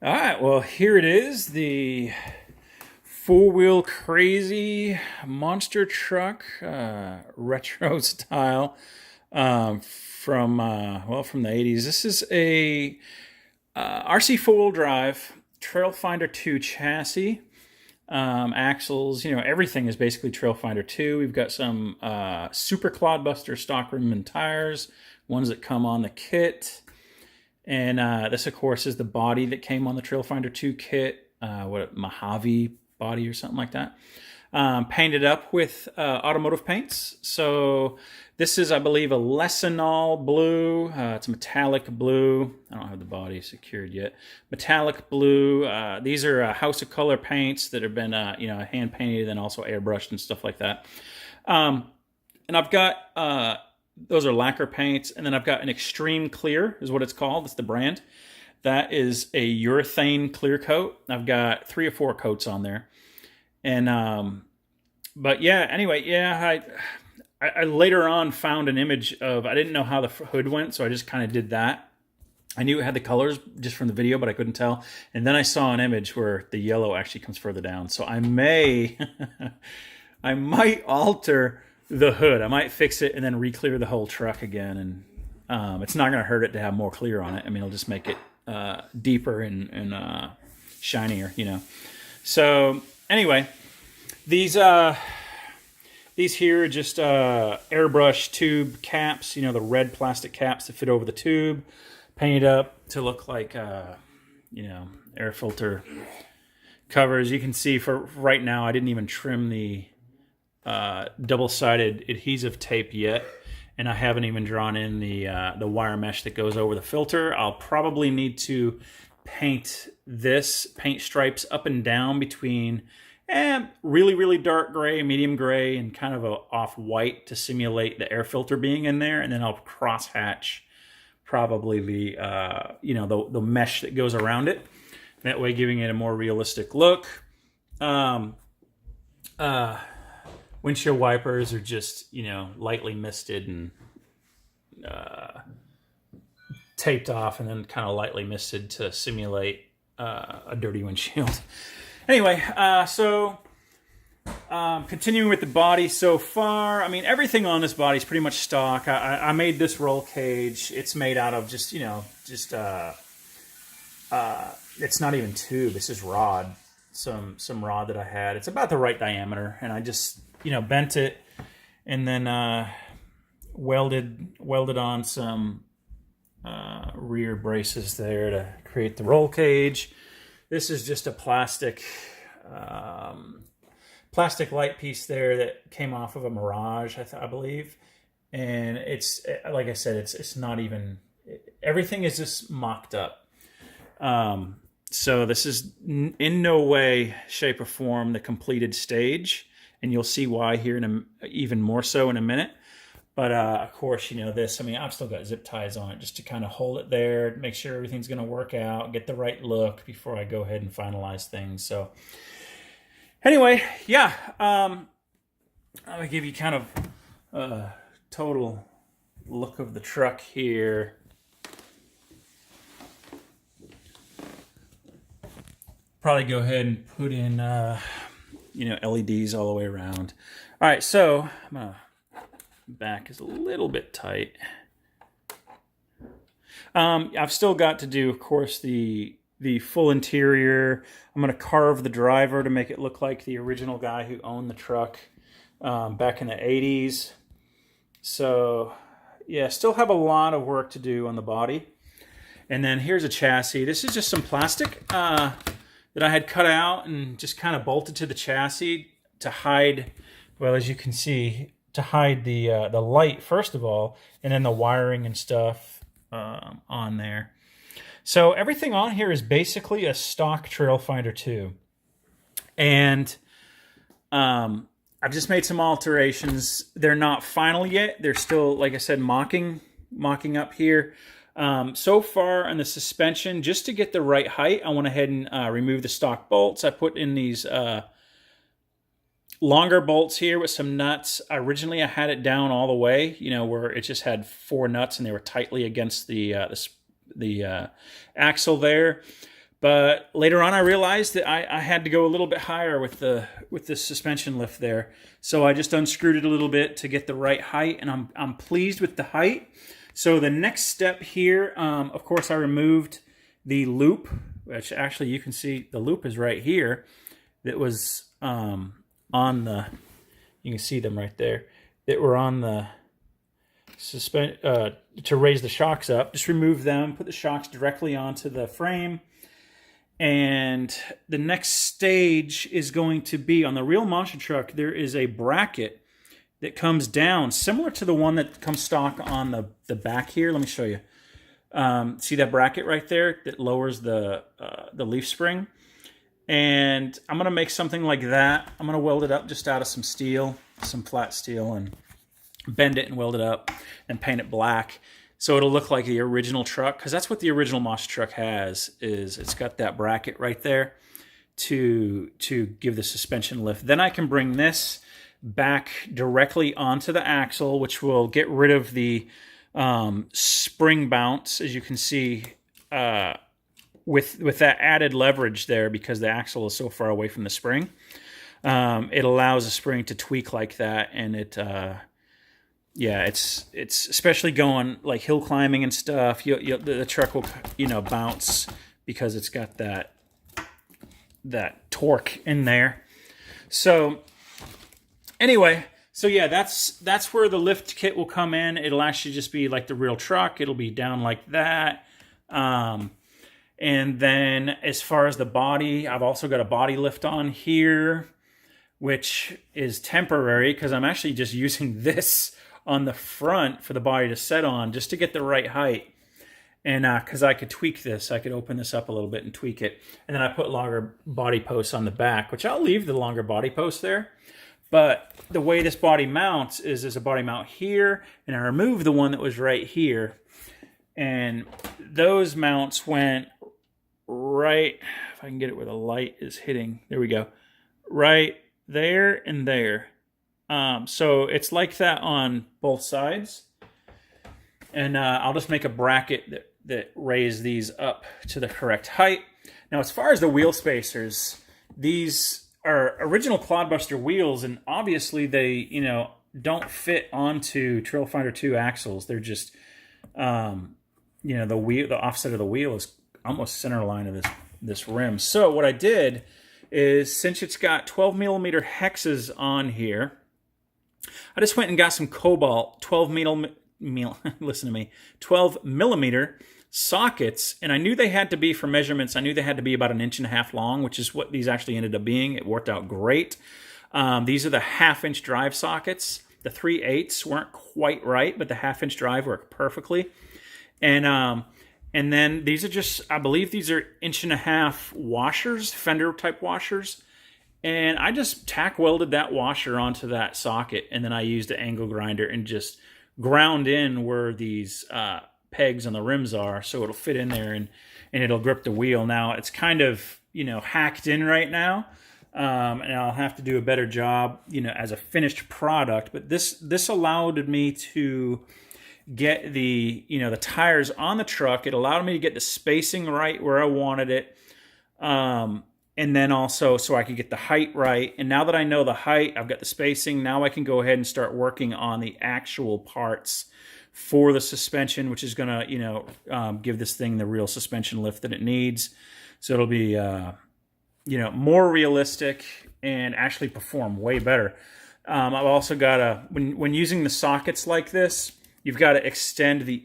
All right, well, here it is, the four-wheel crazy monster truck, retro style, from the 80s. This is a RC four-wheel drive Trailfinder 2 chassis, axles. Everything is basically Trailfinder 2. We've got some super clodbuster stock rim and tires, ones that come on the kit. And this, of course, is the body that came on the Trailfinder 2 kit, Mojave body or something like that. Painted up with automotive paints. So this is, I believe, a Lessenol blue. It's a metallic blue. I don't have the body secured yet. Metallic blue. These are House of Color paints that have been, hand painted and also airbrushed and stuff like that. And I've got... those are lacquer paints, and then I've got an Extreme Clear, is what it's called. It's the brand. That is a urethane clear coat. I've got 3 or 4 coats on there. And, but yeah, anyway, yeah, I later on found an image of, I didn't know how the hood went, so I just kind of did that. I knew it had the colors just from the video, but I couldn't tell. And then I saw an image where the yellow actually comes further down. So I might alter the hood. I might fix it and then re-clear the whole truck again. And it's not going to hurt it to have more clear on it. I mean, it'll just make it deeper and shinier, So anyway, these here are just airbrush tube caps, the red plastic caps that fit over the tube, painted up to look like, air filter covers. You can see for right now, I didn't even trim the double-sided adhesive tape yet, and I haven't even drawn in the wire mesh that goes over the filter. I'll probably need to paint stripes up and down between really, really dark gray, medium gray, and kind of a off-white to simulate the air filter being in there, and then I'll cross-hatch probably the mesh that goes around it. That way giving it a more realistic look. Windshield wipers are just, lightly misted and taped off and then kind of lightly misted to simulate a dirty windshield. Anyway, so continuing with the body so far, I mean, everything on this body is pretty much stock. I made this roll cage. It's made out of just it's not even tube. It's just rod. Some rod that I had. It's about the right diameter, and I just bent it and then welded on some rear braces there to create the roll cage. This is just a plastic light piece there that came off of a Mirage, I believe, and it's like I said, it's not even, everything is just mocked up. So this is in no way, shape, or form the completed stage, and you'll see why here even more so in a minute. But of course, this, I mean, I've still got zip ties on it just to kind of hold it there, make sure everything's going to work out, get the right look before I go ahead and finalize things. So anyway, yeah, I'm going to give you kind of a total look of the truck here. Probably go ahead and put in, LEDs all the way around. All right, so back is a little bit tight. I've still got to do, of course, the full interior. I'm going to carve the driver to make it look like the original guy who owned the truck back in the 80s. So, yeah, still have a lot of work to do on the body. And then here's a chassis. This is just some plastic that I had cut out and just kind of bolted to the chassis to hide, well, as you can see, to hide the light, first of all, and then the wiring and stuff on there. So everything on here is basically a stock Trailfinder 2. And I've just made some alterations. They're not final yet. They're still, like I said, mocking up here. So far on the suspension, just to get the right height, I went ahead and remove the stock bolts. I put in these longer bolts here with some nuts. Originally, I had it down all the way, where it just had 4 nuts and they were tightly against the axle there. But later on, I realized that I had to go a little bit higher with the suspension lift there. So I just unscrewed it a little bit to get the right height, and I'm pleased with the height. So the next step here, of course, I removed the loop, which actually you can see the loop is right here. That was on the, you can see them right there, that were on the to raise the shocks up. Just remove them, put the shocks directly onto the frame. And the next stage is going to be, on the real monster truck, there is a bracket that comes down, similar to the one that comes stock on the back here. Let me show you. See that bracket right there that lowers the leaf spring? And I'm going to make something like that. I'm going to weld it up just out of some steel, some flat steel, and bend it and weld it up and paint it black. So it'll look like the original truck, because that's what the original monster truck has, is it's got that bracket right there to give the suspension lift. Then I can bring this back directly onto the axle, which will get rid of the spring bounce, as you can see, with that added leverage there, because the axle is so far away from the spring. It allows the spring to tweak like that, and it... yeah, it's especially going like hill climbing and stuff. The truck will, bounce because it's got that torque in there. So anyway, so yeah, that's where the lift kit will come in. It'll actually just be like the real truck. It'll be down like that. And then as far as the body, I've also got a body lift on here, which is temporary because I'm actually just using this on the front for the body to set on, just to get the right height. And because I could tweak this, I could open this up a little bit and tweak it. And then I put longer body posts on the back, which I'll leave the longer body posts there. But the way this body mounts is there's a body mount here, and I removed the one that was right here. And those mounts went right, if I can get it where the light is hitting, there we go, right there and there. So it's like that on both sides. And I'll just make a bracket that raise these up to the correct height. Now, as far as the wheel spacers, these are original Clodbuster wheels, and obviously they, don't fit onto Trailfinder 2 axles. They're just, the offset of the wheel is almost center line of this rim. So what I did is, since it's got 12 millimeter hexes on here, I just went and got some Cobalt 12 millimeter sockets, and I knew they had to be, for measurements, I knew they had to be about 1.5 inches long, which is what these actually ended up being. It worked out great. These are the 1/2-inch drive sockets. The 3/8 weren't quite right, but the 1/2-inch drive worked perfectly. And then these are just, I believe these are 1.5-inch washers, fender type washers. And I just tack welded that washer onto that socket, and then I used an angle grinder and just ground in where these pegs on the rims are, so it'll fit in there and it'll grip the wheel. Now it's kind of hacked in right now, and I'll have to do a better job as a finished product. But this allowed me to get the the tires on the truck. It allowed me to get the spacing right where I wanted it. And then also so I could get the height right. And now that I know the height, I've got the spacing, now I can go ahead and start working on the actual parts for the suspension, which is going to, give this thing the real suspension lift that it needs. So it'll be, more realistic and actually perform way better. I've also got when using the sockets like this, you've got to extend the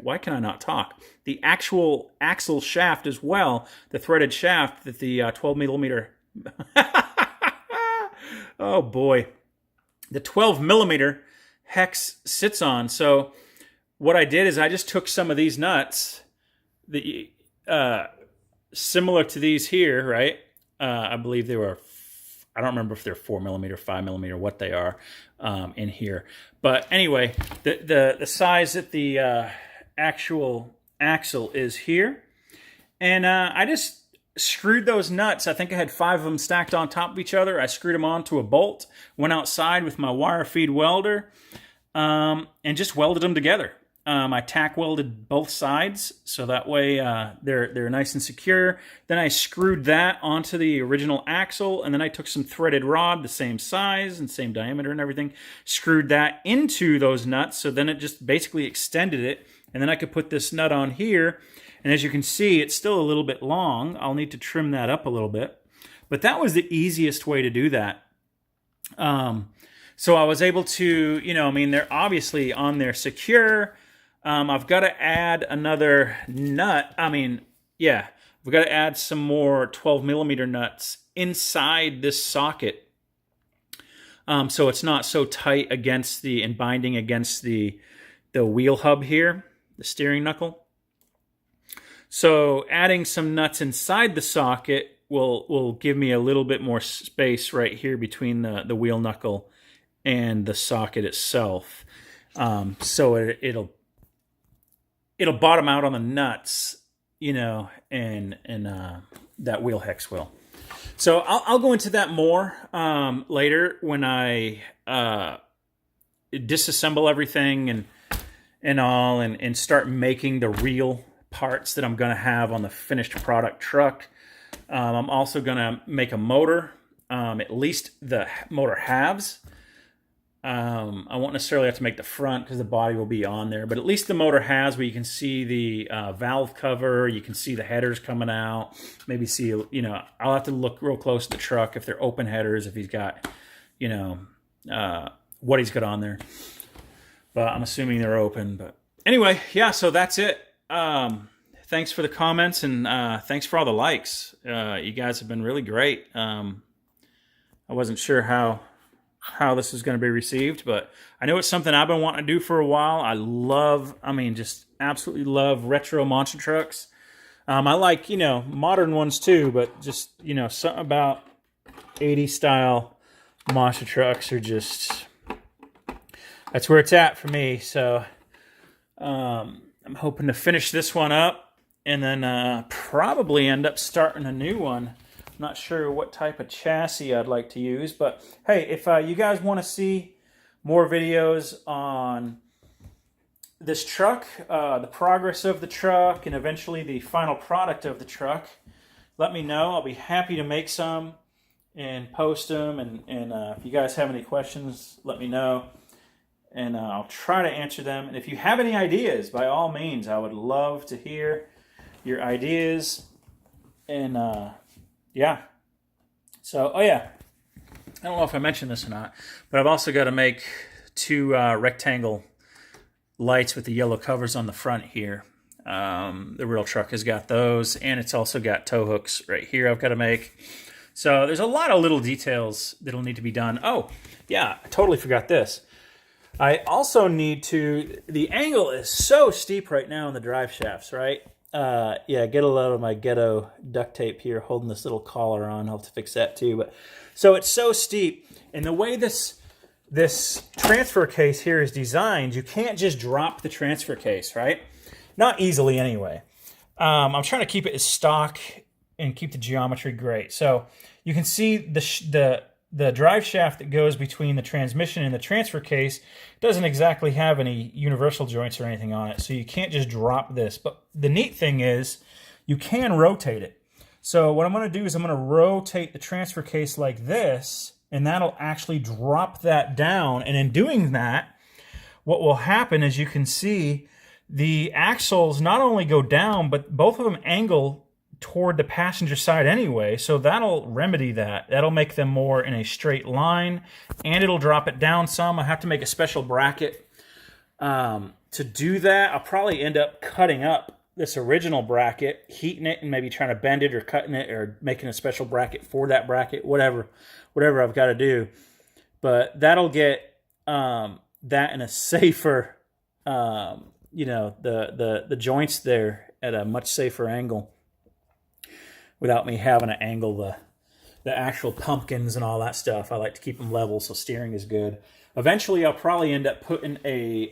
why can I not talk? The actual axle shaft as well, the threaded shaft that the 12 millimeter, oh boy, the 12 millimeter hex sits on. So what I did is I just took some of these nuts, similar to these here, right? I believe they were, I don't remember if they're 4 millimeter, 5 millimeter, what they are in here. But anyway, the size that the actual axle is here. And I just screwed those nuts. I think I had 5 of them stacked on top of each other. I screwed them onto a bolt, went outside with my wire feed welder, and just welded them together. I tack welded both sides, so that way they're nice and secure. Then I screwed that onto the original axle, and then I took some threaded rod, the same size and same diameter and everything, screwed that into those nuts, so then it just basically extended it, and then I could put this nut on here, and as you can see, it's still a little bit long. I'll need to trim that up a little bit, but that was the easiest way to do that. So I was able to, I mean, they're obviously on there secure. I've got to add another nut. I've got to add some more 12 millimeter nuts inside this socket. So it's not so tight against and binding against the wheel hub here, the steering knuckle. So adding some nuts inside the socket will give me a little bit more space right here between the wheel knuckle and the socket itself. So it'll bottom out on the nuts, and that wheel hex will. So I'll go into that more later when I disassemble everything and start making the real parts that I'm going to have on the finished product truck. I'm also going to make a motor, at least the motor halves. I won't necessarily have to make the front because the body will be on there, but at least the motor has where you can see the valve cover, you can see the headers coming out, maybe see, I'll have to look real close at the truck if they're open headers, if he's got, what he's got on there. But I'm assuming they're open. But anyway, yeah, so that's it. Thanks for the comments and thanks for all the likes. You guys have been really great. I wasn't sure how this is going to be received, but I know it's something I've been wanting to do for a while. Just absolutely love retro monster trucks. I like, modern ones too, but just, something about 80s style monster trucks are just, that's where it's at for me. So I'm hoping to finish this one up and then probably end up starting a new one. Not sure what type of chassis I'd like to use, but hey, if you guys want to see more videos on this truck, the progress of the truck, and eventually the final product of the truck, let me know. I'll be happy to make some and post them, and if you guys have any questions, let me know, and I'll try to answer them. And if you have any ideas, by all means, I would love to hear your ideas, and yeah. So, I don't know if I mentioned this or not, but I've also got to make 2 rectangle lights with the yellow covers on the front here. The real truck has got those, and it's also got tow hooks right here I've got to make. So there's a lot of little details that'll need to be done. Oh, yeah, I totally forgot this. I also need to, the angle is so steep right now in the drive shafts, right? Get a load of my ghetto duct tape here holding this little collar on. I'll have to fix that too. But so it's so steep, and the way this transfer case here is designed, you can't just drop the transfer case, right? Not easily anyway. I'm trying to keep it as stock and keep the geometry great. So you can see the drive shaft that goes between the transmission and the transfer case doesn't exactly have any universal joints or anything on it, so you can't just drop this. But the neat thing is you can rotate it. So what I'm going to do is I'm going to rotate the transfer case like this, and that'll actually drop that down. And in doing that, what will happen is you can see the axles not only go down, but both of them angle toward the passenger side anyway, so that'll remedy that. That'll make them more in a straight line, and it'll drop it down some. I have to make a special bracket to do that. I'll probably end up cutting up this original bracket, heating it, and maybe trying to bend it or cutting it or making a special bracket for that bracket, whatever I've got to do. But that'll get that in a safer, the joints there at a much safer angle, without me having to angle the actual pumpkins and all that stuff. I like to keep them level, so steering is good. Eventually, I'll probably end up putting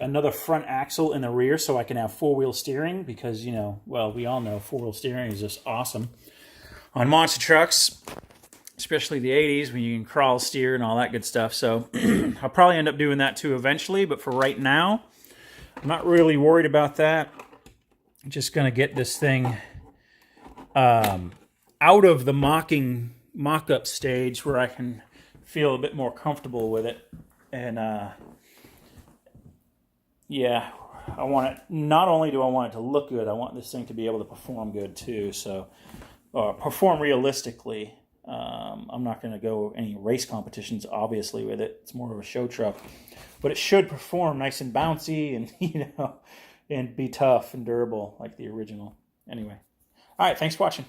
another front axle in the rear so I can have 4-wheel steering because, we all know 4-wheel steering is just awesome on monster trucks, especially the 80s when you can crawl steer and all that good stuff. So I'll probably end up doing that too eventually, but for right now, I'm not really worried about that. I'm just going to get this thing out of the mock-up stage where I can feel a bit more comfortable with it. And yeah, I want it, not only do I want it to look good, I want this thing to be able to perform good too. So perform realistically. I'm not going to go any race competitions, obviously, with it. It's more of a show truck. But it should perform nice and bouncy and, you know, and be tough and durable like the original. Anyway. All right, thanks for watching.